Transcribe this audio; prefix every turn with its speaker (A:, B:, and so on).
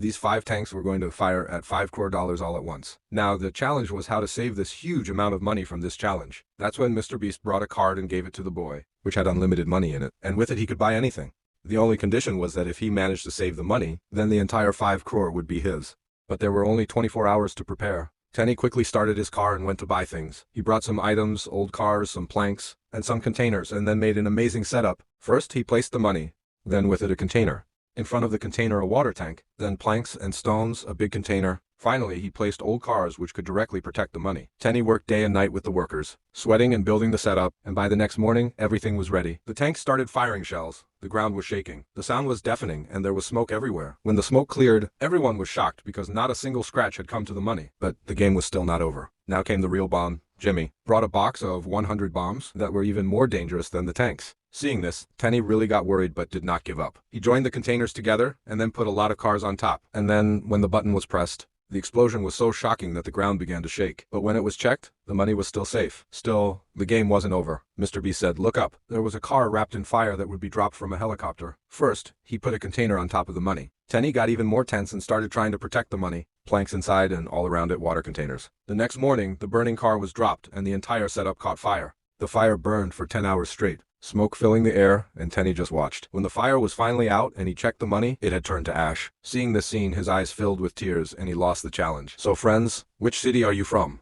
A: These 5 tanks were going to fire at $5 crore all at once. Now, the challenge was how to save this huge amount of money from this challenge. That's when MrBeast brought a card and gave it to the boy, which had unlimited money in it, and with it he could buy anything. The only condition was that if he managed to save the money, then the entire 5 crore would be his. But there were only 24 hours to prepare. Tenny quickly started his car and went to buy things. He brought some items, old cars, some planks, and some containers, and then made an amazing setup. First, he placed the money, then with it a container. In front of the container a water tank, then planks and stones, a big container. Finally, he placed old cars which could directly protect the money. Tenny worked day and night with the workers, sweating and building the setup, and by the next morning, everything was ready. The tank started firing shells. The ground was shaking. The sound was deafening, and there was smoke everywhere. When the smoke cleared, everyone was shocked because not a single scratch had come to the money. But the game was still not over. Now came the real bomb. Jimmy brought a box of 100 bombs that were even more dangerous than the tanks. Seeing this, Tenny really got worried but did not give up. He joined the containers together and then put a lot of cars on top. And then, when the button was pressed, the explosion was so shocking that the ground began to shake. But when it was checked, the money was still safe. Still, the game wasn't over. MrBeast said, "Look up." There was a car wrapped in fire that would be dropped from a helicopter. First, he put a container on top of the money. Tenny got even more tense and started trying to protect the money. Planks inside and all around it water containers. The next morning, the burning car was dropped and the entire setup caught fire. The fire burned for 10 hours straight, smoke filling the air, and Tenny just watched. When the fire was finally out and he checked the money, it had turned to ash. Seeing this scene, his eyes filled with tears and he lost the challenge. So friends, which city are you from?